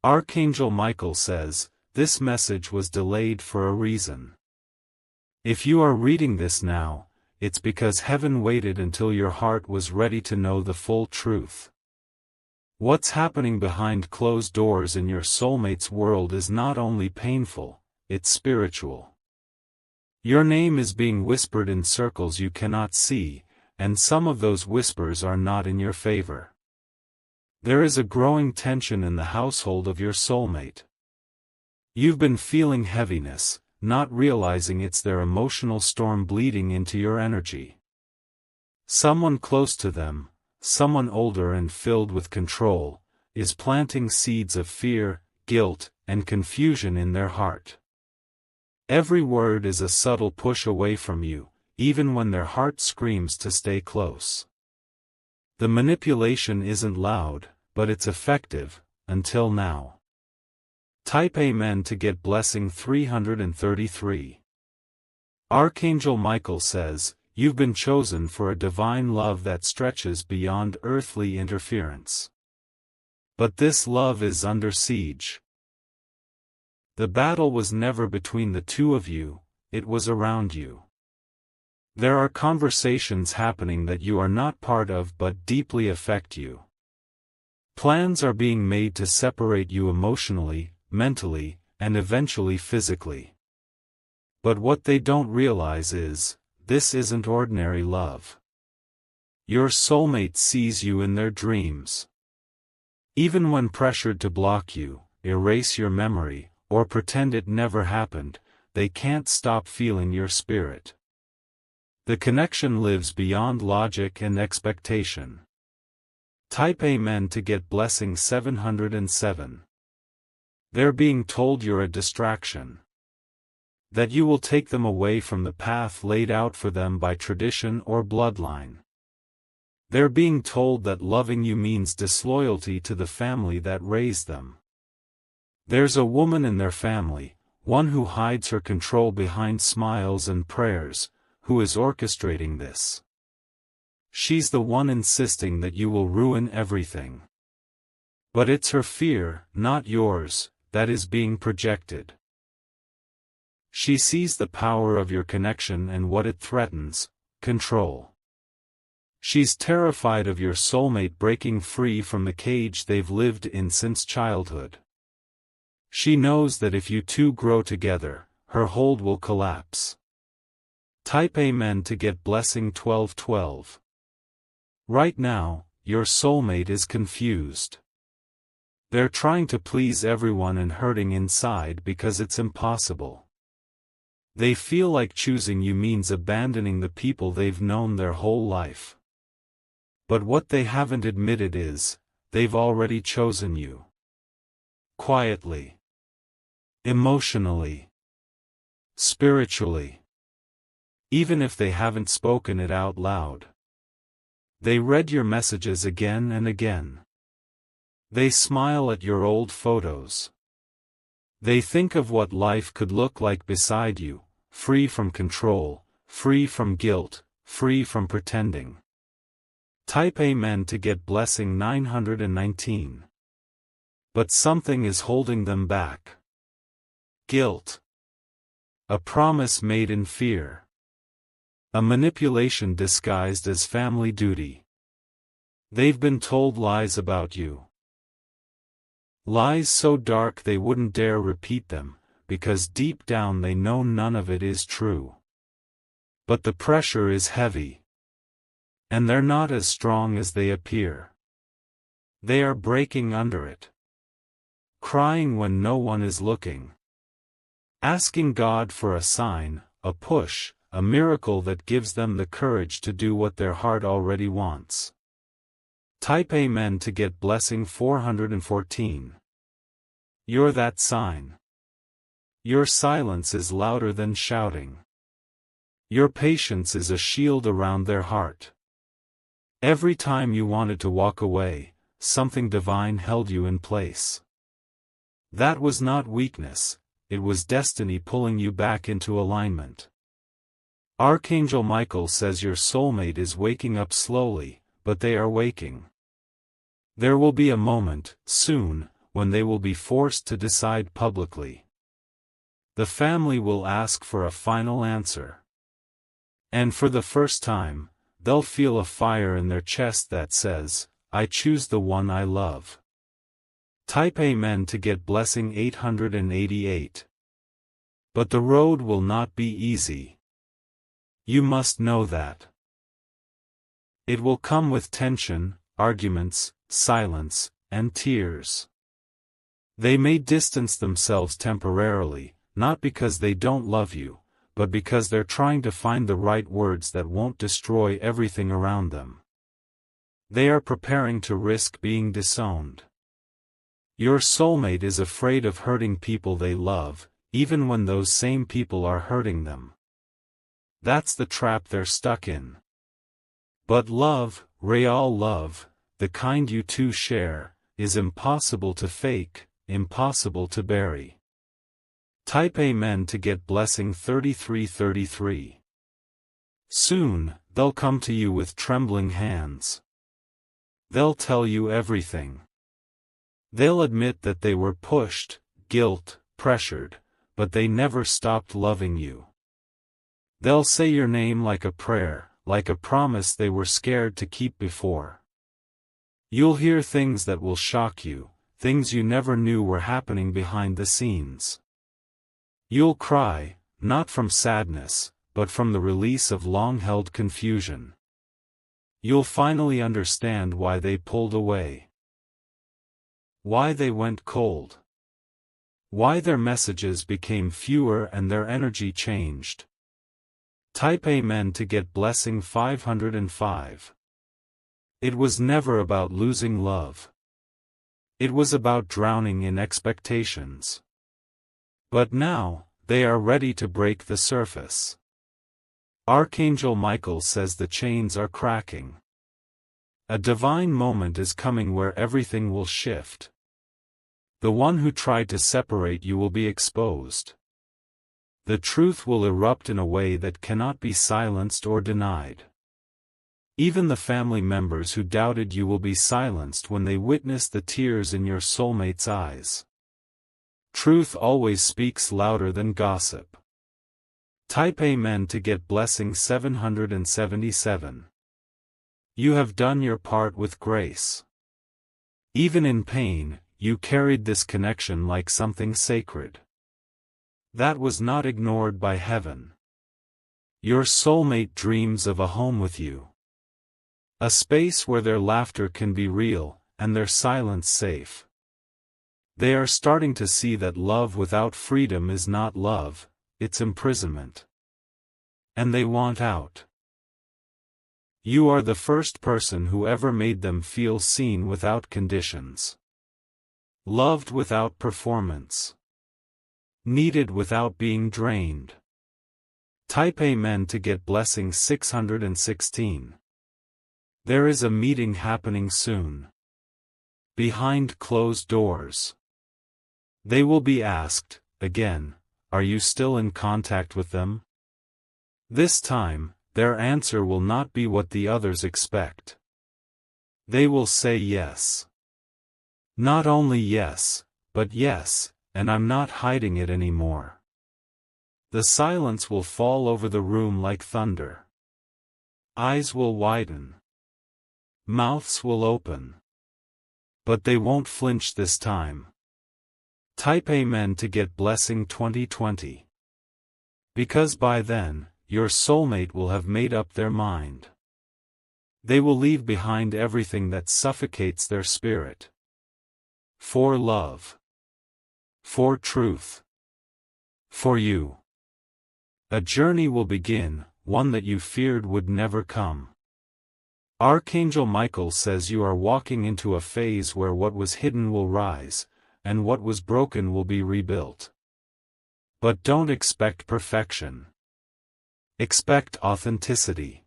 Archangel Michael says, this message was delayed for a reason. If you are reading this now, it's because heaven waited until your heart was ready to know the full truth. What's happening behind closed doors in your soulmate's world is not only painful, it's spiritual. Your name is being whispered in circles you cannot see, and some of those whispers are not in your favor. There is a growing tension in the household of your soulmate. You've been feeling heaviness, not realizing it's their emotional storm bleeding into your energy. Someone close to them, someone older and filled with control, is planting seeds of fear, guilt, and confusion in their heart. Every word is a subtle push away from you, even when their heart screams to stay close. The manipulation isn't loud, but it's effective, until now. Type Amen to get blessing 333. Archangel Michael says, you've been chosen for a divine love that stretches beyond earthly interference. But this love is under siege. The battle was never between the two of you, it was around you. There are conversations happening that you are not part of but deeply affect you. Plans are being made to separate you emotionally, mentally, and eventually physically. But what they don't realize is, this isn't ordinary love. Your soulmate sees you in their dreams. Even when pressured to block you, erase your memory, or pretend it never happened, they can't stop feeling your spirit. The connection lives beyond logic and expectation. Type Amen to get blessing 707. They're being told you're a distraction. That you will take them away from the path laid out for them by tradition or bloodline. They're being told that loving you means disloyalty to the family that raised them. There's a woman in their family, one who hides her control behind smiles and prayers, who is orchestrating this. She's the one insisting that you will ruin everything. But it's her fear, not yours, that is being projected. She sees the power of your connection and what it threatens, control. She's terrified of your soulmate breaking free from the cage they've lived in since childhood. She knows that if you two grow together, her hold will collapse. Type Amen to get blessing 1212. Right now, your soulmate is confused. They're trying to please everyone and hurting inside because it's impossible. They feel like choosing you means abandoning the people they've known their whole life. But what they haven't admitted is, they've already chosen you. Quietly. Emotionally. Spiritually. Even if they haven't spoken it out loud. They read your messages again and again. They smile at your old photos. They think of what life could look like beside you, free from control, free from guilt, free from pretending. Type Amen to get blessing 919. But something is holding them back. Guilt. A promise made in fear. A manipulation disguised as family duty. They've been told lies about you. Lies so dark they wouldn't dare repeat them, because deep down they know none of it is true. But the pressure is heavy. And they're not as strong as they appear. They are breaking under it. Crying when no one is looking. Asking God for a sign, a push, a miracle that gives them the courage to do what their heart already wants. Type Amen to get blessing 414. You're that sign. Your silence is louder than shouting. Your patience is a shield around their heart. Every time you wanted to walk away, something divine held you in place. That was not weakness, it was destiny pulling you back into alignment. Archangel Michael says your soulmate is waking up slowly, but they are waking. There will be a moment, soon, when they will be forced to decide publicly. The family will ask for a final answer. And for the first time, they'll feel a fire in their chest that says, I choose the one I love. Type Amen to get blessing 888. But the road will not be easy. You must know that. It will come with tension, arguments, silence, and tears. They may distance themselves temporarily, not because they don't love you, but because they're trying to find the right words that won't destroy everything around them. They are preparing to risk being disowned. Your soulmate is afraid of hurting people they love, even when those same people are hurting them. That's the trap they're stuck in. But love, real love, the kind you two share, is impossible to fake, impossible to bury. Type Amen to get blessing 3333. Soon, they'll come to you with trembling hands. They'll tell you everything. They'll admit that they were pushed, guilt, pressured, but they never stopped loving you. They'll say your name like a prayer, like a promise they were scared to keep before. You'll hear things that will shock you, things you never knew were happening behind the scenes. You'll cry, not from sadness, but from the release of long-held confusion. You'll finally understand why they pulled away. Why they went cold. Why their messages became fewer and their energy changed. Type Amen to get blessing 505. It was never about losing love. It was about drowning in expectations. But now, they are ready to break the surface. Archangel Michael says the chains are cracking. A divine moment is coming where everything will shift. The one who tried to separate you will be exposed. The truth will erupt in a way that cannot be silenced or denied. Even the family members who doubted you will be silenced when they witness the tears in your soulmate's eyes. Truth always speaks louder than gossip. Type Amen to get blessing 777. You have done your part with grace. Even in pain, you carried this connection like something sacred. That was not ignored by heaven. Your soulmate dreams of a home with you. A space where their laughter can be real, and their silence safe. They are starting to see that love without freedom is not love, it's imprisonment. And they want out. You are the first person who ever made them feel seen without conditions. Loved without performance. Needed without being drained. Type Amen to get blessing 616. There is a meeting happening soon. Behind closed doors. They will be asked, again, are you still in contact with them? This time, their answer will not be what the others expect. They will say yes. Not only yes, but yes, and I'm not hiding it anymore. The silence will fall over the room like thunder. Eyes will widen. Mouths will open. But they won't flinch this time. Type Amen to get blessing 2020. Because by then, your soulmate will have made up their mind. They will leave behind everything that suffocates their spirit. For love. For truth. For you. A journey will begin, one that you feared would never come. Archangel Michael says you are walking into a phase where what was hidden will rise, and what was broken will be rebuilt. But don't expect perfection. Expect authenticity.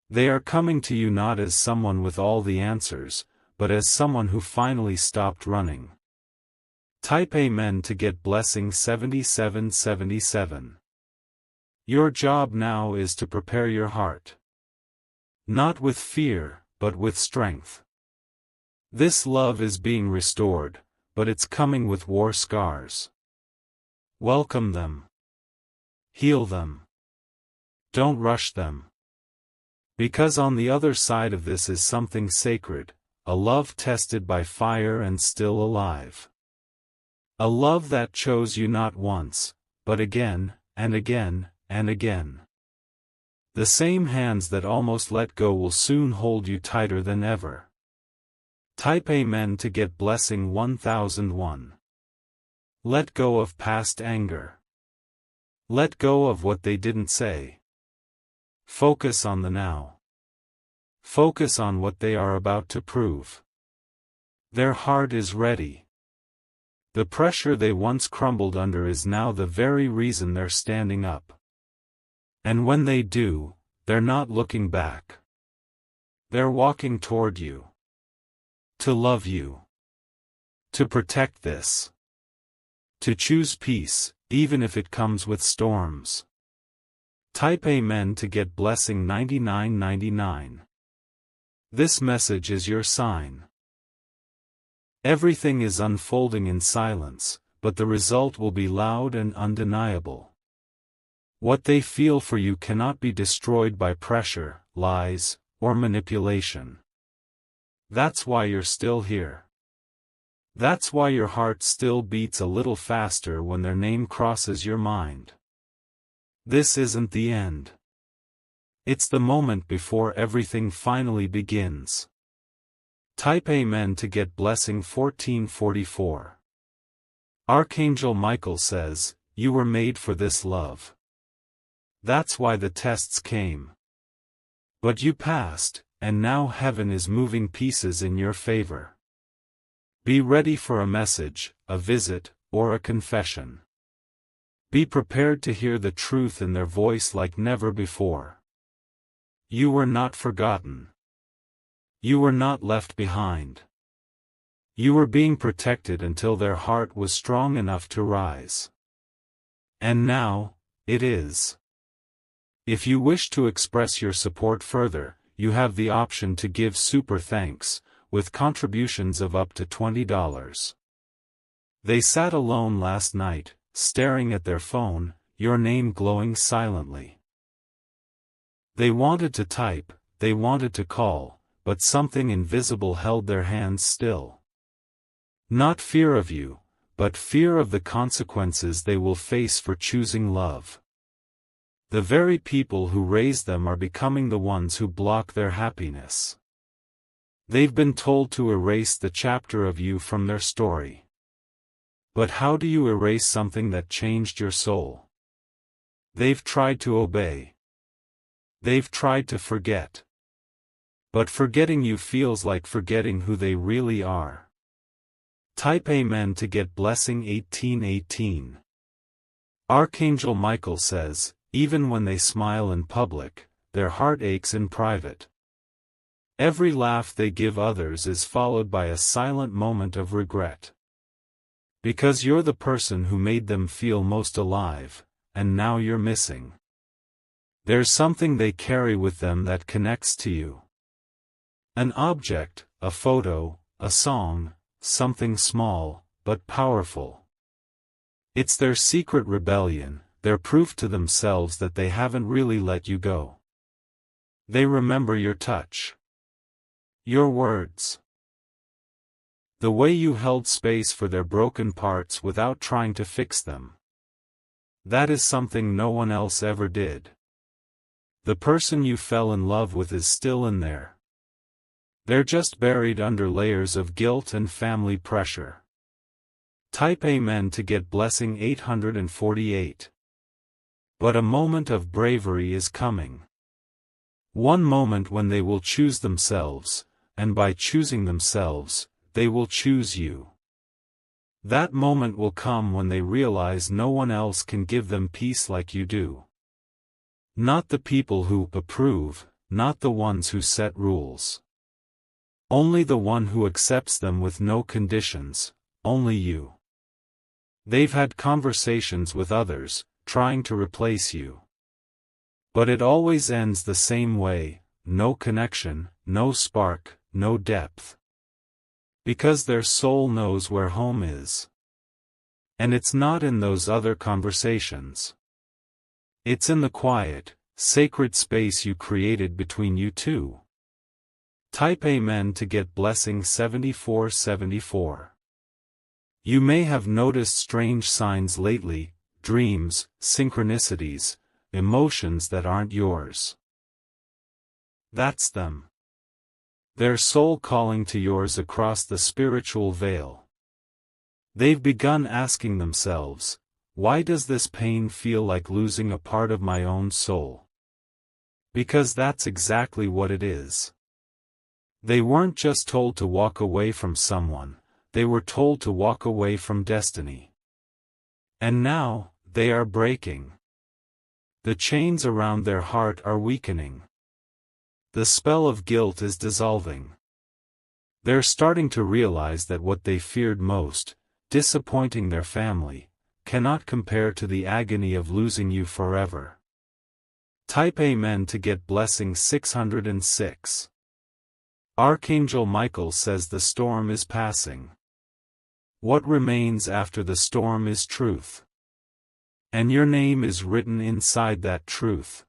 They are coming to you not as someone with all the answers, but as someone who finally stopped running. Type Amen to get blessing 7777. Your job now is to prepare your heart. Not with fear, but with strength. This love is being restored, but it's coming with war scars. Welcome them. Heal them. Don't rush them. Because on the other side of this is something sacred, a love tested by fire and still alive. A love that chose you not once, but again, and again, and again. The same hands that almost let go will soon hold you tighter than ever. Type Amen to get blessing 1001. Let go of past anger. Let go of what they didn't say. Focus on the now. Focus on what they are about to prove. Their heart is ready. The pressure they once crumbled under is now the very reason they're standing up. And when they do, they're not looking back. They're walking toward you. To love you. To protect this. To choose peace, even if it comes with storms. Type Amen to get blessing 9999. This message is your sign. Everything is unfolding in silence, but the result will be loud and undeniable. What they feel for you cannot be destroyed by pressure, lies, or manipulation. That's why you're still here. That's why your heart still beats a little faster when their name crosses your mind. This isn't the end. It's the moment before everything finally begins. Type Amen to get blessing 1444. Archangel Michael says, you were made for this love. That's why the tests came. But you passed, and now heaven is moving pieces in your favor. Be ready for a message, a visit, or a confession. Be prepared to hear the truth in their voice like never before. You were not forgotten. You were not left behind. You were being protected until their heart was strong enough to rise. And now, it is. If you wish to express your support further, you have the option to give super thanks, with contributions of up to $20. They sat alone last night, staring at their phone, your name glowing silently. They wanted to type, they wanted to call, but something invisible held their hands still. Not fear of you, but fear of the consequences they will face for choosing love. The very people who raised them are becoming the ones who block their happiness. They've been told to erase the chapter of you from their story. But how do you erase something that changed your soul? They've tried to obey. They've tried to forget. But forgetting you feels like forgetting who they really are. Type Amen to get blessing 1818. Archangel Michael says, even when they smile in public, their heart aches in private. Every laugh they give others is followed by a silent moment of regret. Because you're the person who made them feel most alive, and now you're missing. There's something they carry with them that connects to you. An object, a photo, a song, something small, but powerful. It's their secret rebellion, their proof to themselves that they haven't really let you go. They remember your touch. Your words. The way you held space for their broken parts without trying to fix them. That is something no one else ever did. The person you fell in love with is still in there. They're just buried under layers of guilt and family pressure. Type Amen to get blessing 848. But a moment of bravery is coming. One moment when they will choose themselves, and by choosing themselves, they will choose you. That moment will come when they realize no one else can give them peace like you do. Not the people who approve, not the ones who set rules. Only the one who accepts them with no conditions, only you. They've had conversations with others, trying to replace you. But it always ends the same way, no connection, no spark, no depth. Because their soul knows where home is. And it's not in those other conversations. It's in the quiet, sacred space you created between you two. Type Amen to get blessing 7474. You may have noticed strange signs lately, dreams, synchronicities, emotions that aren't yours. That's them. Their soul calling to yours across the spiritual veil. They've begun asking themselves, why does this pain feel like losing a part of my own soul? Because that's exactly what it is. They weren't just told to walk away from someone, they were told to walk away from destiny. And now, they are breaking. The chains around their heart are weakening. The spell of guilt is dissolving. They're starting to realize that what they feared most, disappointing their family, cannot compare to the agony of losing you forever. Type Amen to get blessing 606. Archangel Michael says the storm is passing. What remains after the storm is truth. And your name is written inside that truth.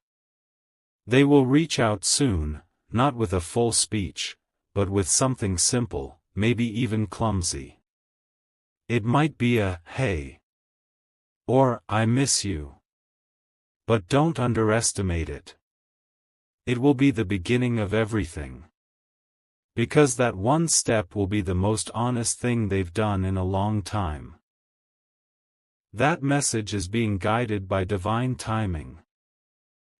They will reach out soon, not with a full speech, but with something simple, maybe even clumsy. It might be a, "Hey," or "I miss you." But don't underestimate it. It will be the beginning of everything. Because that one step will be the most honest thing they've done in a long time. That message is being guided by divine timing.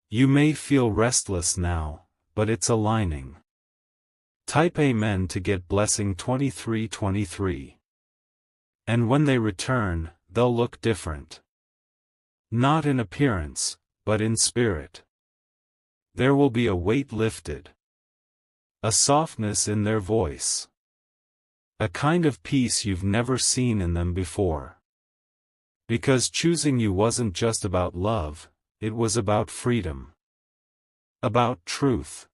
You may feel restless now, but it's aligning. Type Amen to get blessing 2323. And when they return, they'll look different. Not in appearance, but in spirit. There will be a weight lifted. A softness in their voice. A kind of peace you've never seen in them before. Because choosing you wasn't just about love, it was about freedom. About truth.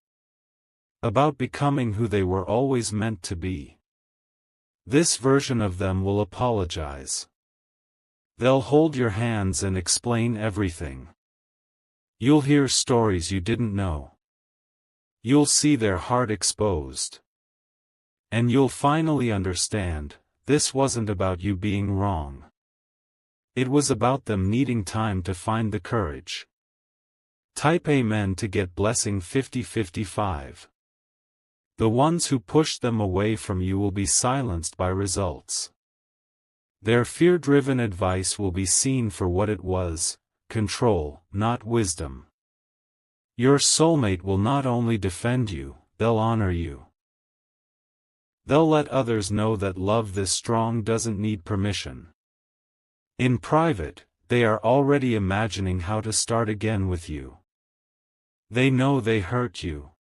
About becoming who they were always meant to be. This version of them will apologize. They'll hold your hands and explain everything. You'll hear stories you didn't know. You'll see their heart exposed. And you'll finally understand, this wasn't about you being wrong. It was about them needing time to find the courage. Type Amen to get blessing 5055. The ones who pushed them away from you will be silenced by results. Their fear-driven advice will be seen for what it was, control, not wisdom. Your soulmate will not only defend you, they'll honor you. They'll let others know that love this strong doesn't need permission. In private, they are already imagining how to start again with you. They know they hurt you.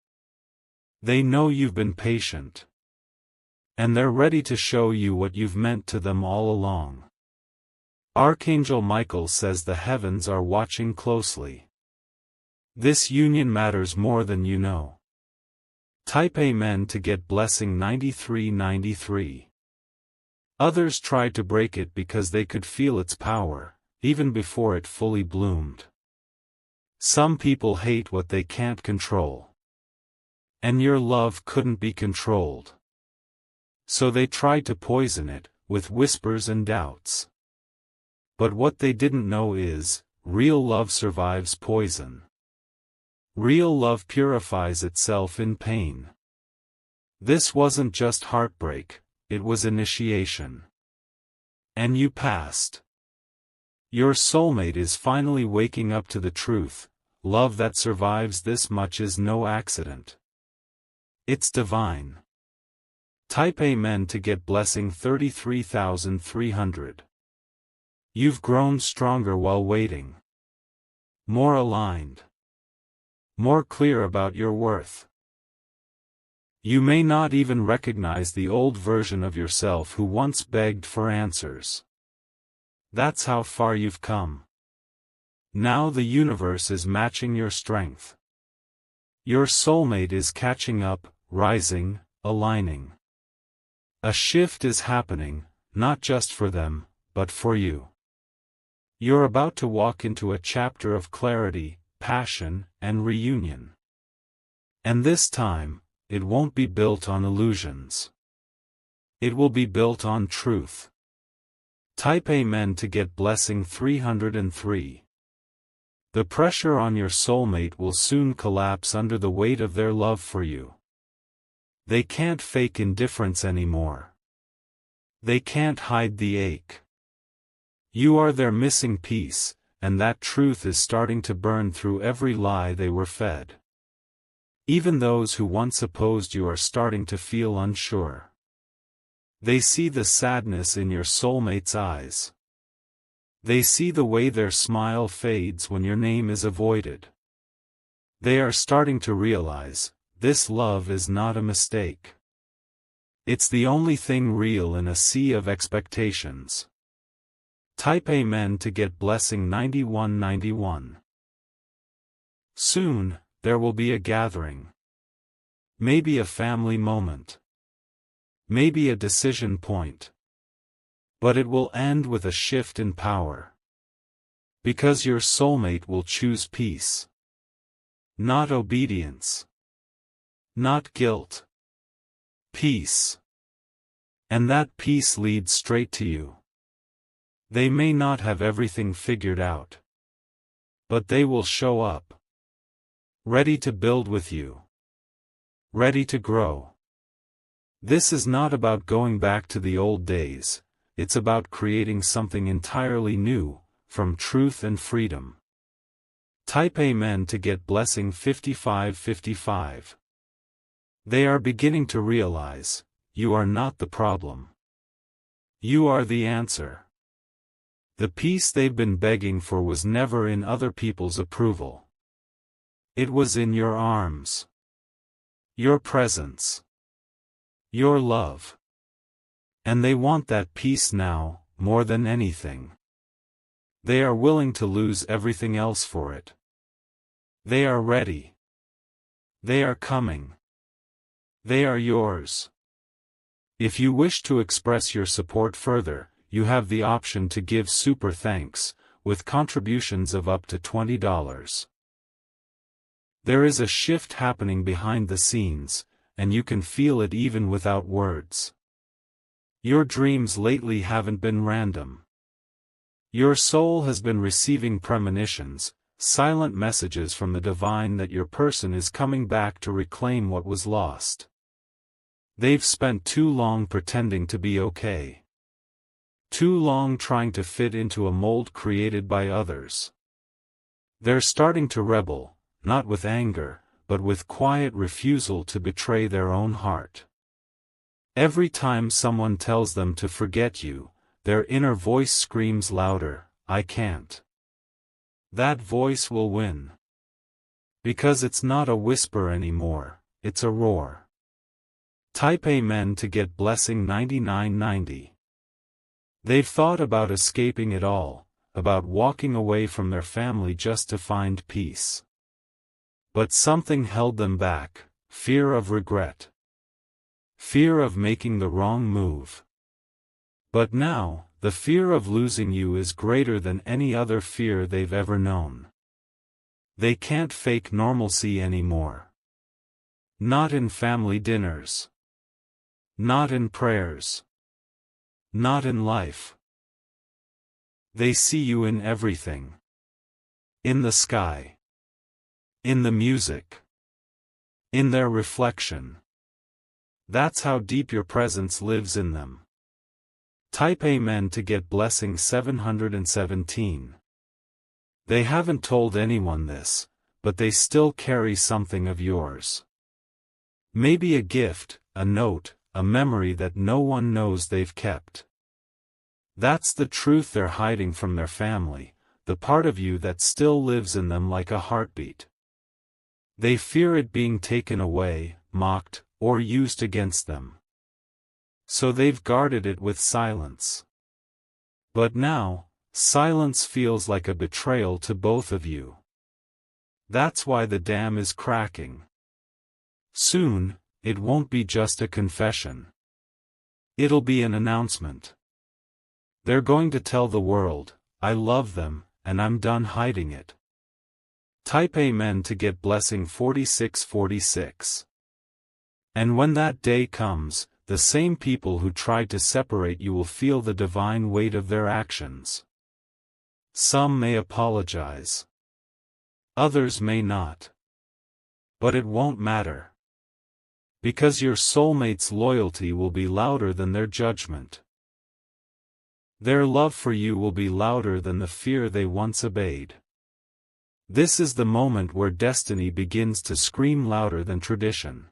They know you've been patient. And they're ready to show you what you've meant to them all along. Archangel Michael says the heavens are watching closely. This union matters more than you know. Type Amen to get blessing 9393. Others tried to break it because they could feel its power, even before it fully bloomed. Some people hate what they can't control. And your love couldn't be controlled. So they tried to poison it, with whispers and doubts. But what they didn't know is, real love survives poison. Real love purifies itself in pain. This wasn't just heartbreak, it was initiation. And you passed. Your soulmate is finally waking up to the truth, love that survives this much is no accident. It's divine. Type Amen to get blessing 33,300. You've grown stronger while waiting. More aligned. More clear about your worth. You may not even recognize the old version of yourself who once begged for answers. That's how far you've come. Now the universe is matching your strength. Your soulmate is catching up, rising, aligning. A shift is happening, not just for them, but for you. You're about to walk into a chapter of clarity, passion, and reunion. And this time, it won't be built on illusions. It will be built on truth. Type Amen to get blessing 303. The pressure on your soulmate will soon collapse under the weight of their love for you. They can't fake indifference anymore. They can't hide the ache. You are their missing piece, and that truth is starting to burn through every lie they were fed. Even those who once opposed you are starting to feel unsure. They see the sadness in your soulmate's eyes. They see the way their smile fades when your name is avoided. They are starting to realize, this love is not a mistake. It's the only thing real in a sea of expectations. Type Amen to get blessing 9191. Soon, there will be a gathering. Maybe a family moment. Maybe a decision point. But it will end with a shift in power. Because your soulmate will choose peace. Not obedience. Not guilt. Peace. And that peace leads straight to you. They may not have everything figured out. But they will show up. Ready to build with you. Ready to grow. This is not about going back to the old days, it's about creating something entirely new, from truth and freedom. Type Amen to get blessing 5555. They are beginning to realize, you are not the problem. You are the answer. The peace they've been begging for was never in other people's approval. It was in your arms. Your presence. Your love. And they want that peace now, more than anything. They are willing to lose everything else for it. They are ready. They are coming. They are yours. If you wish to express your support further, you have the option to give super thanks, with contributions of up to $20. There is a shift happening behind the scenes, and you can feel it even without words. Your dreams lately haven't been random. Your soul has been receiving premonitions, silent messages from the divine that your person is coming back to reclaim what was lost. They've spent too long pretending to be okay. Too long trying to fit into a mold created by others. They're starting to rebel, not with anger, but with quiet refusal to betray their own heart. Every time someone tells them to forget you, their inner voice screams louder, I can't. That voice will win. Because it's not a whisper anymore, it's a roar. Type Amen to get blessing 9990. They've thought about escaping it all, about walking away from their family just to find peace. But something held them back, fear of regret. Fear of making the wrong move. But now, the fear of losing you is greater than any other fear they've ever known. They can't fake normalcy anymore. Not in family dinners. Not in prayers. Not in life. They see you in everything. In the sky. In the music. In their reflection. That's how deep your presence lives in them. Type Amen to get blessing 717. They haven't told anyone this, but they still carry something of yours. Maybe a gift, a note, a memory that no one knows they've kept. That's the truth they're hiding from their family, the part of you that still lives in them like a heartbeat. They fear it being taken away, mocked, or used against them. So they've guarded it with silence. But now, silence feels like a betrayal to both of you. That's why the dam is cracking. Soon, it won't be just a confession. It'll be an announcement. They're going to tell the world, I love them, and I'm done hiding it. Type Amen to get blessing 4646. And when that day comes, the same people who tried to separate you will feel the divine weight of their actions. Some may apologize. Others may not. But it won't matter. Because your soulmate's loyalty will be louder than their judgment. Their love for you will be louder than the fear they once obeyed. This is the moment where destiny begins to scream louder than tradition.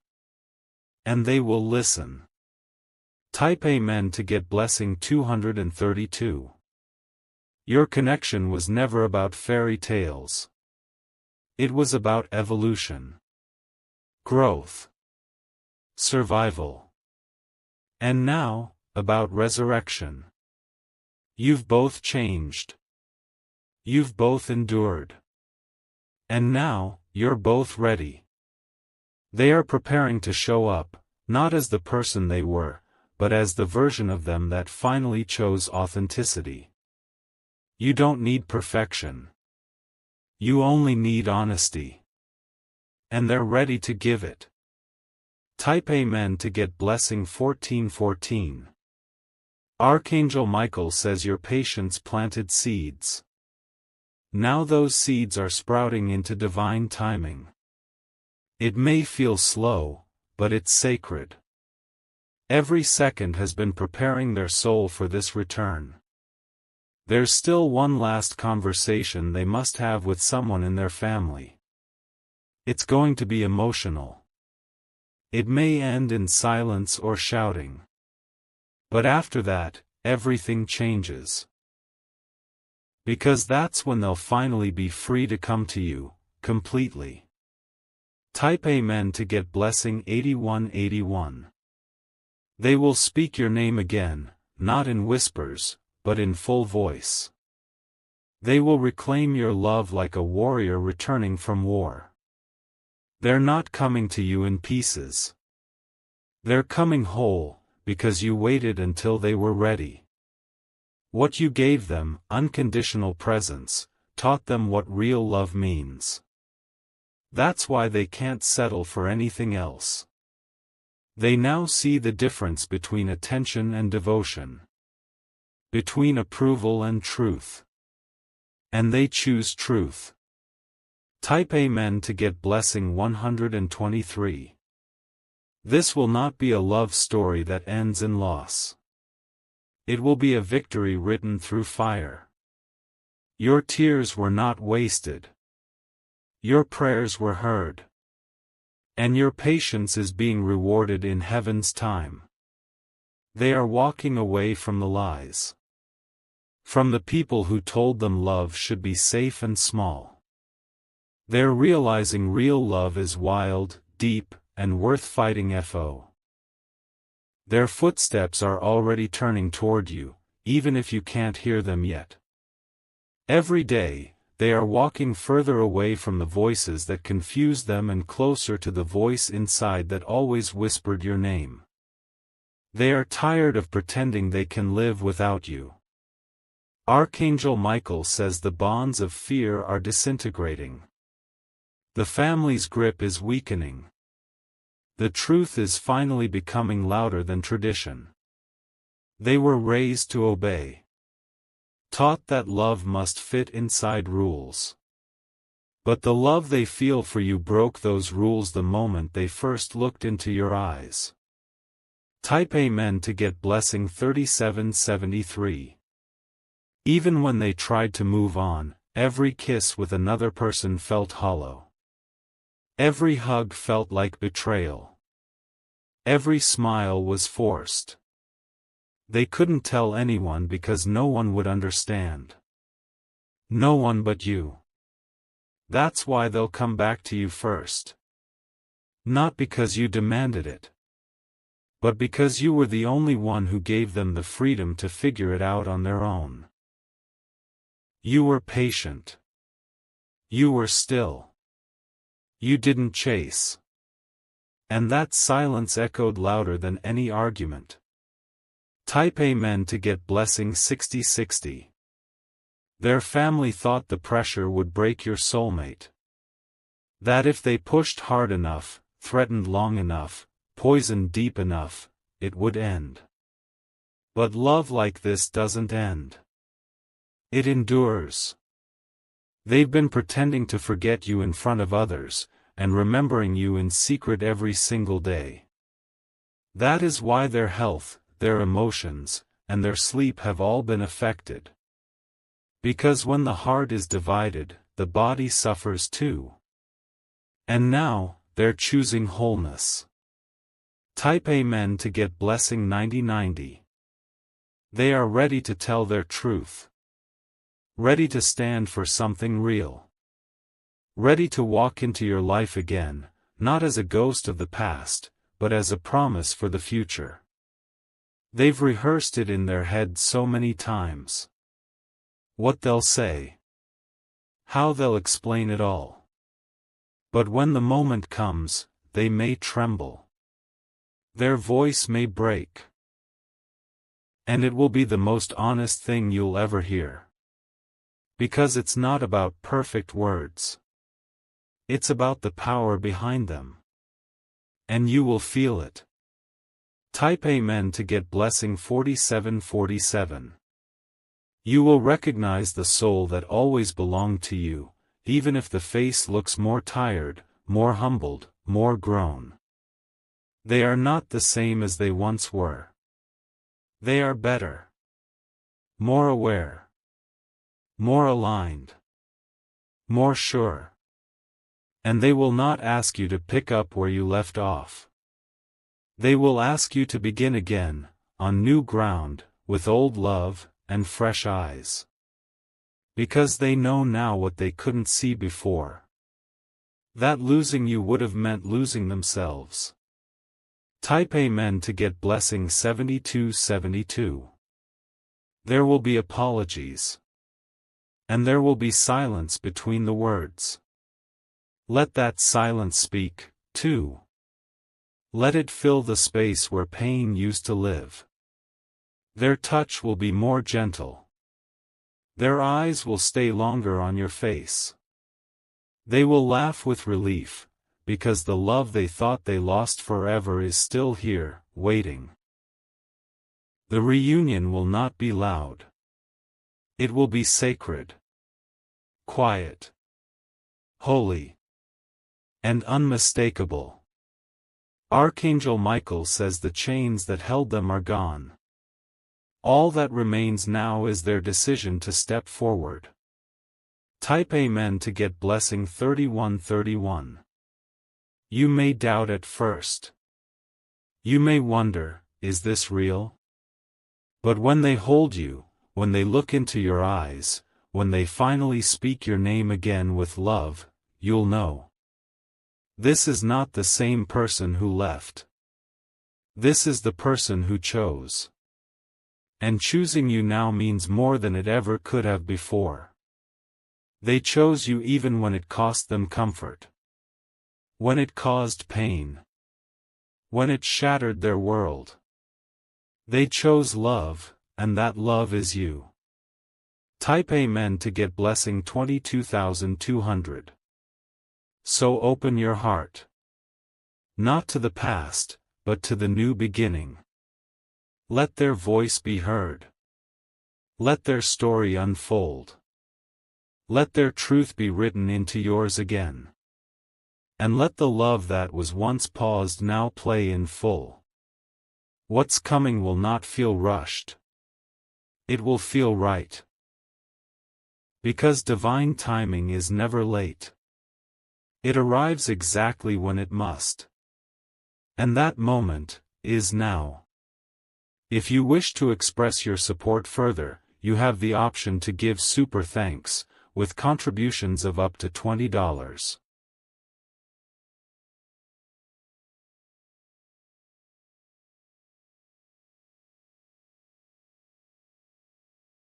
And they will listen. Type Amen to get blessing 232. Your connection was never about fairy tales. It was about evolution, growth, survival. And now, about resurrection. You've both changed. You've both endured. And now, you're both ready. They are preparing to show up, not as the person they were, but as the version of them that finally chose authenticity. You don't need perfection. You only need honesty. And they're ready to give it. Type Amen to get blessing 1414. Archangel Michael says your patience planted seeds. Now those seeds are sprouting into divine timing. It may feel slow, but it's sacred. Every second has been preparing their soul for this return. There's still one last conversation they must have with someone in their family. It's going to be emotional. It may end in silence or shouting. But after that, everything changes. Because that's when they'll finally be free to come to you, completely. Type Amen to get blessing 8181. They will speak your name again, not in whispers, but in full voice. They will reclaim your love like a warrior returning from war. They're not coming to you in pieces. They're coming whole, because you waited until they were ready. What you gave them, unconditional presence, taught them what real love means. That's why they can't settle for anything else. They now see the difference between attention and devotion. Between approval and truth. And they choose truth. Type Amen to get blessing 123. This will not be a love story that ends in loss. It will be a victory written through fire. Your tears were not wasted. Your prayers were heard. And your patience is being rewarded in heaven's time. They are walking away from the lies. From the people who told them love should be safe and small. They're realizing real love is wild, deep, and worth fighting for. Their footsteps are already turning toward you, even if you can't hear them yet. Every day, they are walking further away from the voices that confuse them and closer to the voice inside that always whispered your name. They are tired of pretending they can live without you. Archangel Michael says the bonds of fear are disintegrating. The family's grip is weakening. The truth is finally becoming louder than tradition. They were raised to obey. Taught that love must fit inside rules. But the love they feel for you broke those rules the moment they first looked into your eyes. Type Amen to get blessing 3773. Even when they tried to move on, every kiss with another person felt hollow. Every hug felt like betrayal. Every smile was forced. They couldn't tell anyone because no one would understand. No one but you. That's why they'll come back to you first. Not because you demanded it. But because you were the only one who gave them the freedom to figure it out on their own. You were patient. You were still. You didn't chase. And that silence echoed louder than any argument. Type Amen to get blessing 6060. Their family thought the pressure would break your soulmate. That if they pushed hard enough, threatened long enough, poisoned deep enough, it would end. But love like this doesn't end. It endures. They've been pretending to forget you in front of others, and remembering you in secret every single day. That is why their health, their emotions, and their sleep have all been affected. Because when the heart is divided, the body suffers too. And now, they're choosing wholeness. Type Amen to get blessing 9090. They are ready to tell their truth. Ready to stand for something real. Ready to walk into your life again, not as a ghost of the past, but as a promise for the future. They've rehearsed it in their heads so many times. What they'll say. How they'll explain it all. But when the moment comes, they may tremble. Their voice may break. And it will be the most honest thing you'll ever hear. Because it's not about perfect words. It's about the power behind them. And you will feel it. Type Amen to get blessing 4747. You will recognize the soul that always belonged to you, even if the face looks more tired, more humbled, more grown. They are not the same as they once were. They are better. More aware. More aligned. More sure. And they will not ask you to pick up where you left off. They will ask you to begin again, on new ground, with old love, and fresh eyes. Because they know now what they couldn't see before. That losing you would have meant losing themselves. Type Amen to get blessing 7272. There will be apologies. And there will be silence between the words. Let that silence speak, too. Let it fill the space where pain used to live. Their touch will be more gentle. Their eyes will stay longer on your face. They will laugh with relief, because the love they thought they lost forever is still here, waiting. The reunion will not be loud. It will be sacred, quiet, holy, and unmistakable. Archangel Michael says the chains that held them are gone. All that remains now is their decision to step forward. Type Amen to get blessing 3131. You may doubt at first. You may wonder, is this real? But when they hold you, when they look into your eyes, when they finally speak your name again with love, you'll know. This is not the same person who left. This is the person who chose. And choosing you now means more than it ever could have before. They chose you even when it cost them comfort. When it caused pain. When it shattered their world. They chose love, and that love is you. Type Amen to get blessing 22,200. So open your heart. Not to the past, but to the new beginning. Let their voice be heard. Let their story unfold. Let their truth be written into yours again. And let the love that was once paused now play in full. What's coming will not feel rushed. It will feel right. Because divine timing is never late. It arrives exactly when it must. And that moment is now. If you wish to express your support further, you have the option to give super thanks, with contributions of up to $20.